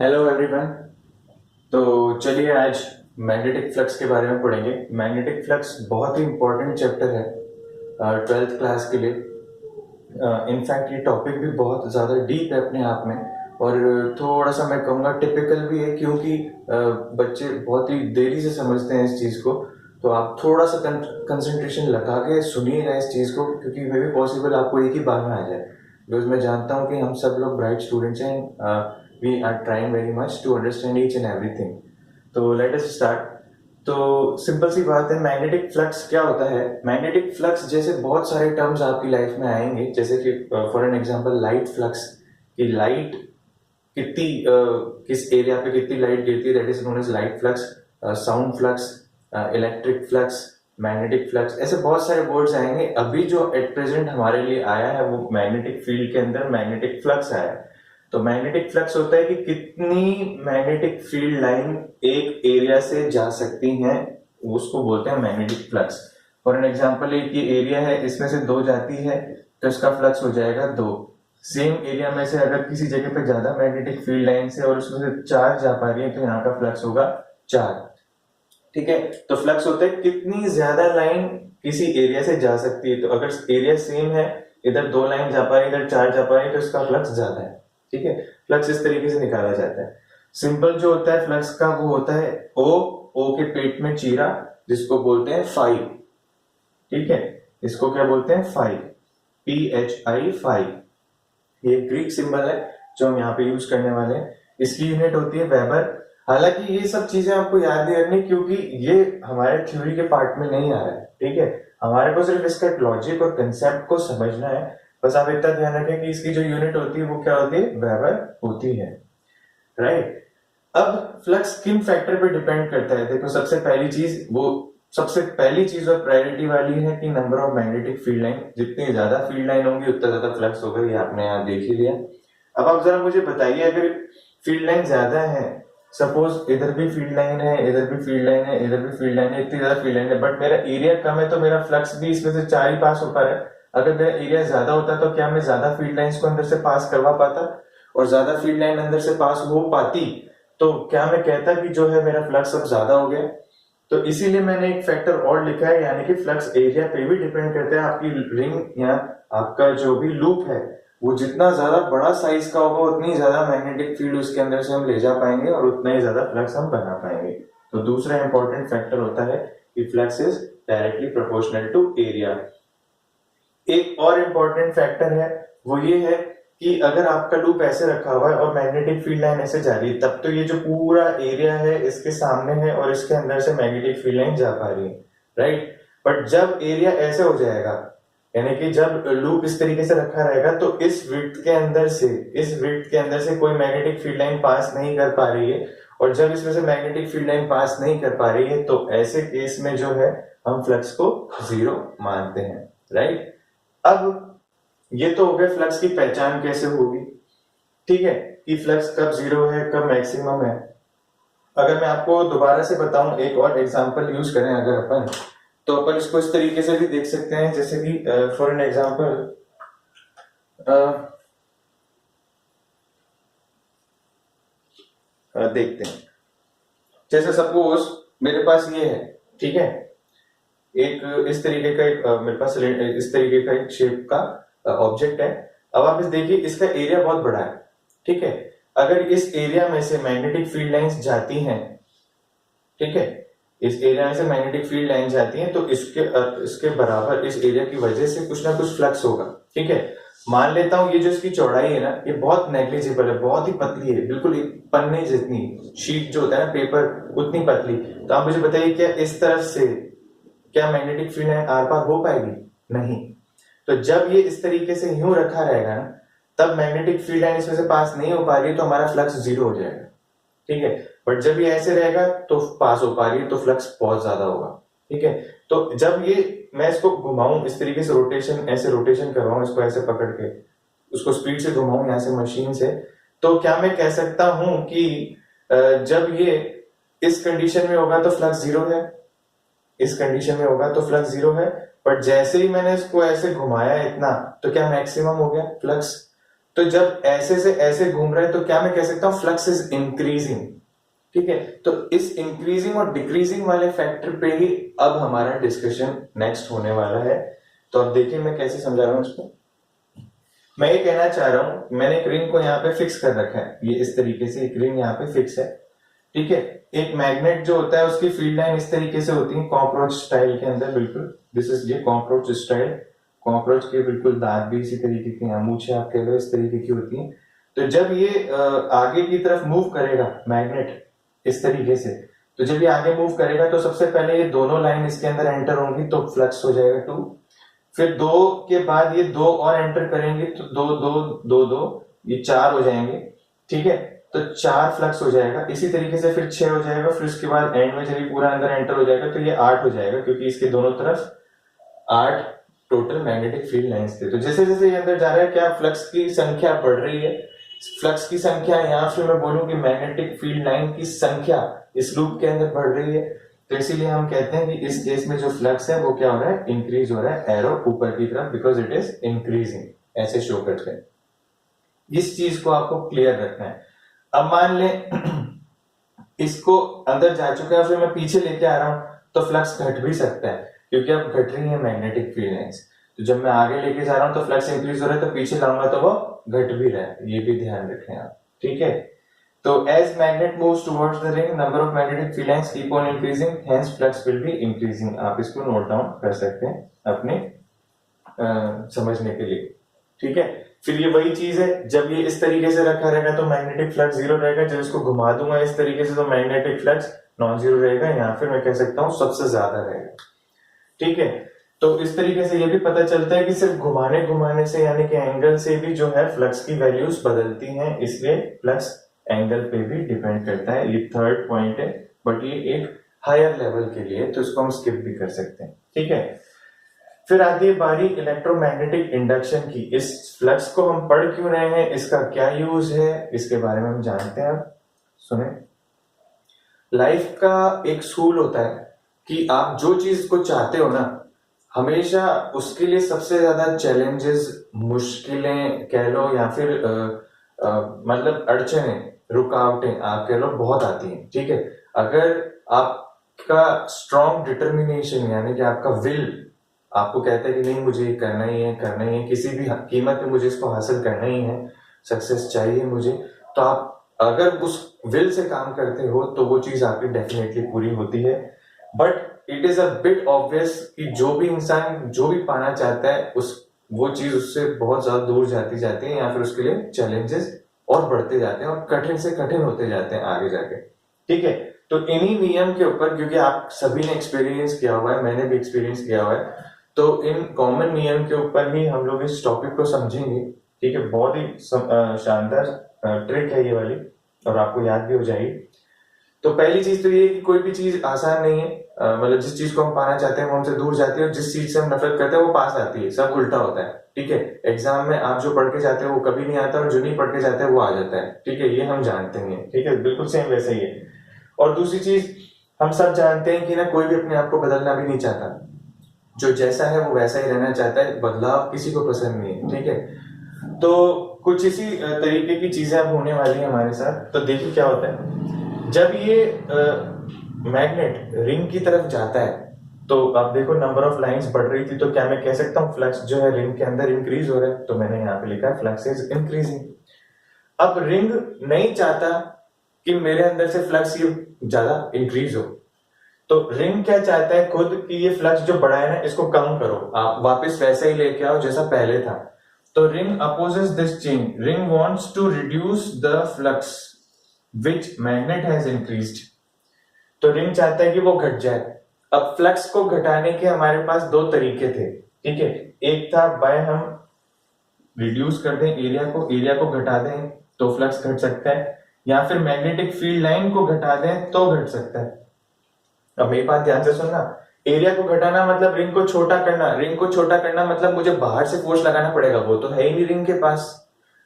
Hello everyone. तो चलिए आज मैग्नेटिक फ्लक्स के बारे में पढ़ेंगे। मैग्नेटिक फ्लक्स बहुत ही इम्पोर्टेंट चैप्टर है 12th क्लास के लिए। इनफैक्ट ये टॉपिक भी बहुत ज़्यादा डीप है अपने आप में, और थोड़ा सा मैं कहूँगा टिपिकल भी है, क्योंकि बच्चे बहुत ही देरी से समझते हैं इस चीज़ को। तो आप थोड़ा सा कंसंट्रेशन लगा के सुनिएगा इस चीज़ को, क्योंकि मे भी पॉसिबल आपको एक ही बार में आ जाए। बिकॉज मैं जानता हूँ कि हम सब लोग ब्राइट स्टूडेंट्स हैं। We are trying very much to understand each and everything. तो लेट अस स्टार्ट। तो सिंपल सी बात है, मैग्नेटिक फ्लक्स क्या होता है। मैग्नेटिक फ्लक्स जैसे बहुत सारे टर्म्स आपकी लाइफ में आएंगे, जैसे कि for an example light flux, कि लाइट कितनी किस एरिया पे कितनी लाइट गिरती है, that is known as light flux. Sound flux, electric flux, magnetic flux, ऐसे बहुत सारे वर्ड्स आएंगे। अभी जो एट प्रेजेंट हमारे लिए आया है वो मैग्नेटिक फील्ड के अंदर मैग्नेटिक फ्लक्स आया है। तो मैग्नेटिक फ्लक्स होता है कि कितनी मैग्नेटिक फील्ड लाइन एक एरिया से जा सकती हैं, उसको बोलते हैं magnetic flux. For an example, एक ये एरिया है, इसमें से दो जाती है तो इसका फ्लक्स हो जाएगा दो। सेम एरिया में से अगर किसी जगह पे ज्यादा मैग्नेटिक फील्ड लाइन से और उसमें से चार जा पा रही है तो यहाँ का फ्लक्स होगा चार। ठीक है। तो फ्लक्स होता है कितनी ज्यादा लाइन किसी एरिया से जा सकती है। तो अगर एरिया सेम है, इधर दो लाइन जा पा रही है, इधर चार जा पा रही है, तो इसका फ्लक्स ज्यादा है। ठीक है। फ्लक्स इस तरीके से निकाला जाता है। सिंपल जो होता है फ्लक्स का, वो होता है ओ, ओ के पेट में चीरा, जिसको बोलते हैं फाइव। ठीक है। इसको क्या बोलते हैं? फाइव। PHI, five. ये ग्रीक सिंबल है जो हम यहाँ पे यूज करने वाले हैं। इसकी यूनिट होती है वेबर। हालांकि ये सब चीजें आपको याद नहीं रखनी, क्योंकि ये हमारे थ्योरी के पार्ट में नहीं आ रहा है। ठीक है। हमारे को सिर्फ इसका लॉजिक और कंसेप्ट को समझना है। बस आप इतना ध्यान रखें कि इसकी जो यूनिट होती है वो क्या होती है? वेबर होती है। राइट। अब फ्लक्स किन फैक्टर पे डिपेंड करता है? देखो, सबसे पहली चीज और प्रायोरिटी वाली है कि number of magnetic field line. जितनी ज्यादा फील्ड लाइन होंगी उतना ज्यादा फ्लक्स होगा, ये आपने यहाँ देख ही लिया। अब आप जरा मुझे बताइए, अगर फील्ड लाइन ज्यादा है, सपोज इधर भी फील्ड लाइन है, इधर भी फील्ड लाइन है, इधर भी फील्ड लाइन है, इतनी ज्यादा फील्ड लाइन है, बट मेरा एरिया कम है, तो मेरा फ्लक्स भी इसमें से चार ही पास हो पा रहा है। अगर मेरा एरिया ज्यादा होता तो क्या मैं ज्यादा फील्ड लाइंस को अंदर से पास करवा पाता? और ज्यादा फील्ड लाइन अंदर से पास हो पाती तो क्या मैं कहता कि जो है मेरा फ्लक्स अब ज्यादा हो गया? तो इसीलिए मैंने एक फैक्टर और लिखा है, यानी कि फ्लक्स एरिया पे भी डिपेंड करता है। आपकी रिंग या आपका जो भी लूप है, वो जितना ज्यादा बड़ा साइज का होगा उतनी ज्यादा मैग्नेटिक फील्ड उसके अंदर से हम ले जा पाएंगे और उतना ही ज्यादा फ्लक्स हम बना पाएंगे। तो दूसरा इंपॉर्टेंट फैक्टर होता है कि flux is directly proportional to area. एक और इम्पोर्टेंट फैक्टर है, वो ये है कि अगर आपका लूप ऐसे रखा हुआ है और मैग्नेटिक फील्ड लाइन ऐसे जा रही है, तब तो ये जो पूरा एरिया है इसके सामने है और इसके अंदर से मैग्नेटिक फील्ड लाइन जा पा रही है। राइट। बट जब एरिया ऐसे हो जाएगा, यानी कि जब लूप इस तरीके से रखा रहेगा, तो इस विड्थ के अंदर से कोई मैग्नेटिक फील्ड लाइन पास नहीं कर पा रही है। और जब इसमें से मैग्नेटिक फील्ड लाइन पास नहीं कर पा रही है, तो ऐसे केस में जो है हम फ्लक्स को जीरो मानते हैं। राइट। अब ये तो हो गया फ्लक्स की पहचान कैसे होगी। ठीक है, कि फ्लक्स कब जीरो है, कब मैक्सिमम है। अगर मैं आपको दोबारा से बताऊं, एक और एग्जांपल यूज करें अगर अपन, तो अपन इसको इस तरीके से भी देख सकते हैं, जैसे कि फॉर एन एग्जांपल देखते हैं। जैसे सपोज मेरे पास ये है, ठीक है, एक इस तरीके का मेरे पास इस तरीके का एक शेप का ऑब्जेक्ट है। अब आप इस देखिए, इसका एरिया बहुत बड़ा है। ठीक है। अगर इस एरिया में से मैग्नेटिक फील्ड लाइंस जाती हैं, ठीक है, इस एरिया में से मैग्नेटिक फील्ड लाइन जाती है, तो इसके बराबर इस एरिया की वजह से कुछ ना कुछ फ्लक्स होगा। ठीक है। मान लेता हूं ये जो इसकी चौड़ाई है ना, ये बहुत नेग्लिजिबल है, बहुत ही पतली है, बिल्कुल एक पन्ने जितनी, शीट जो होता है ना पेपर, उतनी पतली। तो आप मुझे बताइए, क्या इस तरफ से क्या मैग्नेटिक फील्ड लाइन आर पार हो पाएगी? नहीं। तो जब ये इस तरीके से यूं रखा रहेगा ना, तब मैग्नेटिक फील्ड लाइन इसमें से पास नहीं हो पा रही है, तो हमारा फ्लक्स जीरो हो जाएगा। ठीक है। बट जब ये ऐसे रहेगा तो पास हो पा रही है, तो फ्लक्स बहुत ज्यादा होगा। ठीक है। तो जब ये मैं इसको घुमाऊं इस तरीके से, रोटेशन ऐसे रोटेशन करवाऊं इसको, ऐसे पकड़ के उसको स्पीड से घुमाऊं यहां से मशीन से, तो क्या मैं कह सकता हूं कि जब ये इस कंडीशन में होगा तो फ्लक्स जीरो है, इस कंडीशन में होगा तो फ्लक्स जीरो है। बट जैसे ही मैंने इसको ऐसे घुमाया इतना, तो क्या मैक्सिमम हो गया फ्लक्स? तो जब ऐसे से ऐसे घूम रहा है तो क्या मैं कह सकता हूं फ्लक्स इज इंक्रीजिंग। ठीक है, तो इस इंक्रीजिंग और डिक्रीजिंग वाले फैक्टर पे ही अब हमारा डिस्कशन नेक्स्ट होने वाला है। तो अब देखिए मैं कैसे समझा रहा हूं इसको। मैं ये कहना चाह रहा हूं, मैंने एक रिंग को यहाँ पे फिक्स कर रखा है, ये इस तरीके से एक रिंग यहाँ पे फिक्स है। ठीक है, एक मैग्नेट जो होता है उसकी फील्ड लाइन इस तरीके से होती है कॉकरोच स्टाइल के अंदर, बिल्कुल दिस इज ये कॉकरोच स्टाइल। कॉकरोच के बिल्कुल दांत भी इसी तरीके के, यहाँ मूछे आप कह लो, इस तरीके की होती है। तो जब ये आगे की तरफ मूव करेगा मैग्नेट इस तरीके से, तो जब ये आगे मूव करेगा तो सबसे पहले ये दोनों लाइन इसके अंदर एंटर होंगी तो फ्लक्स हो जाएगा 2। फिर 2 के बाद ये 2 और एंटर करेंगे तो 2 2 2 2 ये 4 हो जाएंगे। ठीक है, तो 4 फ्लक्स हो जाएगा। इसी तरीके से फिर 6 हो जाएगा, फिर उसके बाद एंड में जब ये पूरा अंदर एंटर हो जाएगा तो ये 8 हो जाएगा, क्योंकि इसके दोनों तरफ 8 टोटल मैग्नेटिक फील्ड लाइंस थे। तो जैसे जैसे ये अंदर जा रहा है क्या फ्लक्स की संख्या बढ़ रही है, फ्लक्स की संख्या, यहाँ फिर मैं बोलूं कि मैग्नेटिक फील्ड लाइन की संख्या इस लूप के अंदर बढ़ रही है। तो इसीलिए हम कहते हैं कि इस केस में जो फ्लक्स है वो क्या हो रहा है, इंक्रीज हो रहा है, एरो ऊपर की तरफ, बिकॉज इट इज इंक्रीजिंग, ऐसे शो करते हैं। इस चीज को आपको क्लियर रखना है। अब मान लें इसको अंदर जा चुका है, फिर मैं पीछे लेके आ रहा हूं तो फ्लक्स घट भी सकता है, क्योंकि अब घट रही है मैग्नेटिक फील्ड लाइंस। तो जब मैं आगे लेके जा रहा हूं तो फ्लक्स इंक्रीज हो रहा है, तो पीछे लाऊंगा तो वो घट भी रहा है, ये भी ध्यान रखें आप। ठीक है, तो as magnet moves towards the ring, number of magnetic field lines keep on increasing, hence flux will be increasing। आप इसको नोट डाउन कर सकते हैं अपने समझने के लिए। ठीक है, फिर ये वही चीज है, जब ये इस तरीके से रखा रहेगा तो मैग्नेटिक फ्लक्स 0 रहेगा, जब इसको घुमा दूंगा इस तरीके से तो मैग्नेटिक फ्लक्स नॉन जीरो रहेगा, या फिर मैं कह सकता हूं सबसे ज्यादा रहेगा। ठीक है, तो इस तरीके से ये भी पता चलता है कि सिर्फ घुमाने घुमाने से यानी कि एंगल से भी जो है फ्लक्स की वैल्यूज बदलती हैं, इसलिए फ्लक्स एंगल पे भी डिपेंड करता है। ये थर्ड पॉइंट है, बट ये एक हायर लेवल के लिए, तो इसको हम स्किप भी कर सकते हैं। ठीक है, फिर आती है बारी इलेक्ट्रोमैग्नेटिक इंडक्शन की। इस फ्लक्स को हम पढ़ क्यों रहे हैं, इसका क्या यूज है, इसके बारे में हम जानते हैं। अब सुने, लाइफ का एक सूल होता है कि आप जो चीज को चाहते हो ना, हमेशा उसके लिए सबसे ज्यादा चैलेंजेस, मुश्किलें कह लो, या फिर मतलब अड़चने, रुकावटें आप कह लो, बहुत आती हैं। ठीक है, अगर आपका स्ट्रॉन्ग डिटर्मिनेशन यानी कि आपका विल आपको कहता है कि नहीं मुझे करना ही है, करना ही है, किसी भी कीमत पे मुझे इसको हासिल करना ही है, सक्सेस चाहिए मुझे, तो आप अगर उस विल से काम करते हो तो वो चीज आपकी डेफिनेटली पूरी होती है। But it is a bit obvious कि जो भी इंसान जो भी पाना चाहता है वो चीज उससे बहुत ज्यादा दूर जाती जाती है, या फिर उसके लिए चैलेंजेस और बढ़ते जाते हैं और कठिन से कठिन होते जाते हैं आगे जाके। ठीक है, तो इन्हीं नियम के ऊपर, क्योंकि आप सभी ने एक्सपीरियंस किया हुआ है, मैंने भी एक्सपीरियंस किया हुआ है, तो इन कॉमन नियम के ऊपर ही हम लोग इस टॉपिक को समझेंगे। ठीक है, बहुत ही शानदार ट्रिक है ये वाली, और आपको याद भी हो जाएगी। तो पहली चीज तो ये कि कोई भी चीज आसान नहीं है, मतलब जिस चीज को हम पाना चाहते हैं वो हमसे दूर जाती है, और जिस चीज से हम नफरत करते हैं वो पास आती है, सब उल्टा होता है। ठीक है, एग्जाम में आप जो पढ़ के जाते हो वो कभी नहीं आता, और जो नहीं पढ़ के जाते हैं वो आ जाता है। ठीक है, ये हम जानते हैं। ठीक है, बिल्कुल सेम वैसे ही है। और दूसरी चीज, हम सब जानते हैं कि ना कोई भी अपने आप को बदलना भी नहीं चाहता, जो जैसा है वो वैसा ही रहना चाहता है, बदलाव किसी को पसंद नहीं है। ठीक है, तो कुछ इसी तरीके की चीजें अब होने वाली है हमारे साथ। तो देखिए क्या होता है, जब ये मैग्नेट रिंग की तरफ जाता है तो आप देखो नंबर ऑफ लाइंस बढ़ रही थी, तो क्या मैं कह सकता हूँ फ्लक्स जो है रिंग के अंदर इंक्रीज हो रहा है, तो मैंने यहाँ पे लिखा है फ्लक्स इज इंक्रीजिंग। अब रिंग नहीं चाहता कि मेरे अंदर से फ्लक्स ये ज्यादा इंक्रीज हो, तो रिंग क्या चाहता है खुद कि ये फ्लक्स जो बढ़ा है ना इसको कम करो, आप वापस वैसे ही लेके आओ जैसा पहले था। तो ring opposes this change, ring wants to reduce the flux which magnet has increased. तो रिंग चाहता है कि वो घट जाए। अब फ्लक्स को घटाने के हमारे पास दो तरीके थे। ठीक है, एक था बाय हम रिड्यूस कर दें एरिया को घटा दें तो फ्लक्स घट सकता है, या फिर मैग्नेटिक फील्ड लाइन को घटा दें तो घट सकता है। अब मेरी बात ध्यान से सुनना, एरिया को घटाना मतलब रिंग को छोटा करना, रिंग को छोटा करना मतलब मुझे बाहर से फोर्स लगाना पड़ेगा, वो तो है ही नहीं रिंग के पास।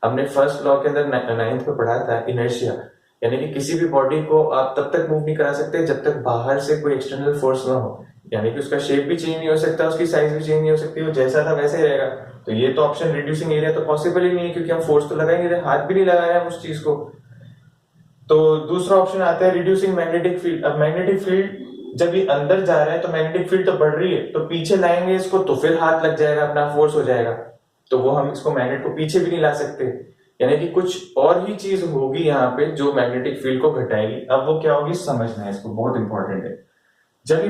हमने फर्स्ट लॉ के अंदर 9th में पढ़ा था, इनर्शिया, यानी कि किसी भी बॉडी को आप तब तक मूव नहीं करा सकते जब तक बाहर से कोई एक्सटर्नल फोर्स ना हो, यानी कि उसका शेप भी चेंज नहीं हो सकता, उसकी साइज भी चेंज नहीं हो सकती, वो जैसा था वैसे ही रहेगा। तो ये तो ऑप्शन रिड्यूसिंग एरिया तो पॉसिबल ही नहीं है, क्योंकि हम फोर्स तो लगाएंगे, हाथ भी नहीं लगा रहे हैं उस चीज को। तो दूसरा ऑप्शन आता है रिड्यूसिंग मैग्नेटिक फील्ड। अब मैग्नेटिक फील्ड जब ये अंदर जा रहा है तो मैग्नेटिक फील्ड तो बढ़ रही है, तो पीछे लाएंगे इसको तो फिर हाथ लग जाएगा, अपना फोर्स हो जाएगा, तो वो हम इसको मैग्नेट को पीछे भी नहीं ला सकते। यानी कि कुछ और ही चीज होगी यहाँ पे जो मैग्नेटिक फील्ड को घटाएगी। अब वो क्या होगी समझना है इसको, बहुत इंपॉर्टेंट है। जब ये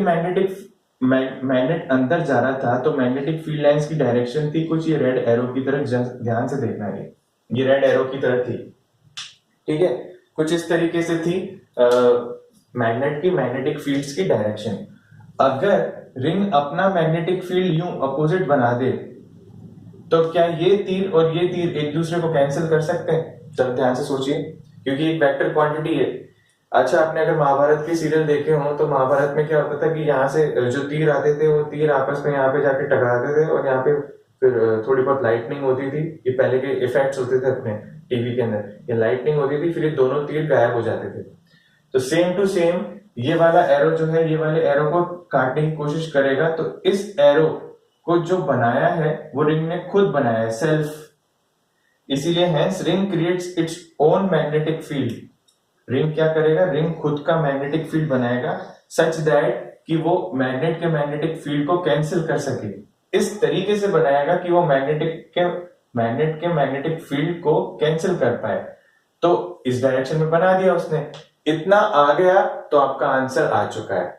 मैग्नेट अंदर जा रहा था तो मैग्नेटिक फील्ड लाइंस की डायरेक्शन थी कुछ ये रेड एरो की तरह, ध्यान से देखना है, ये रेड एरो की तरह थी, ठीक है, कुछ इस तरीके से थी मैग्नेट की मैग्नेटिक फील्ड्स की डायरेक्शन। अगर रिंग अपना मैग्नेटिक फील्ड यूं अपोजिट बना दे तो क्या ये तीर और ये तीर एक दूसरे को कैंसिल कर सकते हैं? जब ध्यान से सोचिए, क्योंकि एक वेक्टर क्वांटिटी है। अच्छा, आपने अगर महाभारत के सीरियल देखे हो तो महाभारत में क्या होता था कि यहाँ से जो तीर आते थे वो तीर आपस में यहाँ पे जाके टकराते थे और यहाँ पे फिर थोड़ी बहुत लाइटनिंग होती थी। ये पहले के इफेक्ट्स होते थे अपने टीवी के अंदर, ये लाइटनिंग होती थी, फिर ये दोनों तीर गायब हो जाते थे। तो सेम टू सेम ये वाला एरो जो है ये वाले एरो को काटने की कोशिश करेगा, तो इस एरो को जो बनाया है वो रिंग ने खुद बनाया है, सेल्फ। इसीलिए hence ring creates its own magnetic field. Ring क्या करेगा, रिंग खुद का मैग्नेटिक फील्ड बनाएगा सच दैट कि वो मैग्नेट के मैग्नेटिक फील्ड को कैंसिल कर सके। इस तरीके से बनाएगा कि वो मैग्नेट के मैग्नेटिक फील्ड को कैंसिल कर पाए। तो इस डायरेक्शन में बना दिया उसने, इतना आ गया तो आपका आंसर आ चुका है।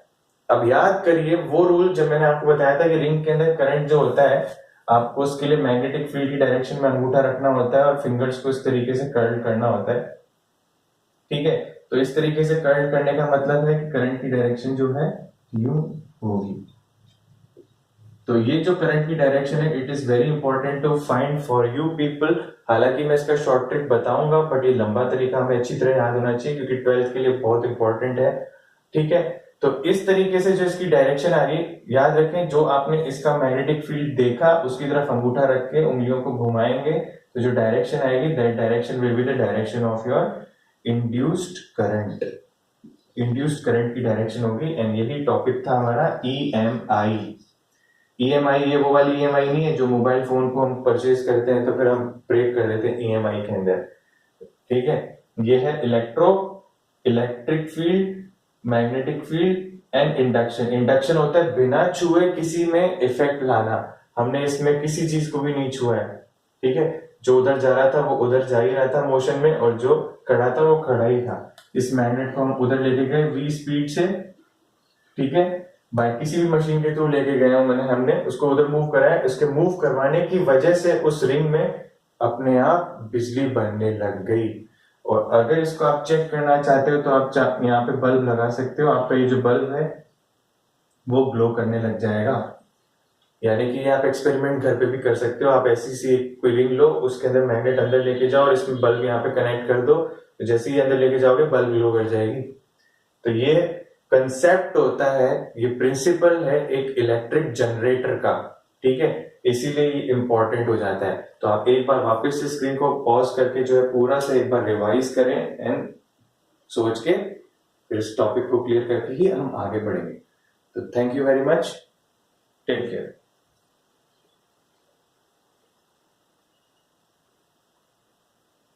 अब याद करिए वो रूल जब मैंने आपको बताया था कि रिंग के अंदर करंट जो होता है, आपको उसके लिए मैग्नेटिक फील्ड की डायरेक्शन में अंगूठा रखना होता है और फिंगर्स को इस तरीके से कर्ल करना होता है, ठीक है। तो इस तरीके से कर्ल करने का मतलब है कि करंट की डायरेक्शन जो है यूं होगी। तो ये जो करंट की डायरेक्शन है it is very important to find for you people. हालांकि मैं इसका शॉर्ट ट्रिक बताऊंगा, बट ये लंबा तरीका हमें अच्छी तरह याद होना चाहिए क्योंकि 12th के लिए बहुत इंपॉर्टेंट है, ठीक है। तो इस तरीके से जो इसकी डायरेक्शन आ रही है, याद रखें जो आपने इसका मैग्नेटिक फील्ड देखा उसकी तरफ अंगूठा रख के उंगलियों को घुमाएंगे तो जो डायरेक्शन आएगी that direction will be the direction of your induced current. Induced current की डायरेक्शन होगी। एंड यही टॉपिक था हमारा EMI। EMI ये वो वाली EMI नहीं है जो मोबाइल फोन को हम परचेज करते हैं तो फिर हम ब्रेक कर देते हैं EMI के अंदर, ठीक है। ये है electric field, magnetic field and induction. Induction होता है बिना छुए किसी में इफेक्ट लाना। हमने इसमें किसी चीज को भी नहीं छुआ है, ठीक है। जो उधर जा रहा था वो उधर जा ही रहा था मोशन में, और जो खड़ा था वो खड़ा ही था। इस मैग्नेट को हम उधर लेके गए v स्पीड से, ठीक है, बाय किसी भी मशीन के थ्रू लेके गए हमने उसको उधर मूव कराया। इसके मूव करवाने की वजह से उस रिंग में अपने आप बिजली बनने लग गई। और अगर इसको आप चेक करना चाहते हो तो आप यहाँ पे बल्ब लगा सकते हो, आपका ये जो बल्ब है वो ग्लो करने लग जाएगा। यानी कि आप एक्सपेरिमेंट घर पे भी कर सकते हो। आप ऐसी सी कोई रिंग लो, उसके अंदर मैग्नेट अंदर लेके जाओ और इसमें बल्ब यहाँ पे कनेक्ट कर दो, तो जैसे ही अंदर लेके जाओगे बल्ब ग्लो कर जाएगी। तो ये कंसेप्ट होता है, ये प्रिंसिपल है एक इलेक्ट्रिक जनरेटर का, ठीक है, इसीलिए ये इंपॉर्टेंट हो जाता है। तो आप एक बार वापस से स्क्रीन को पॉज करके जो है पूरा से एक बार रिवाइज करें एंड सोच के फिर इस टॉपिक को क्लियर करके ही हम आगे बढ़ेंगे। तो thank you very much, take care.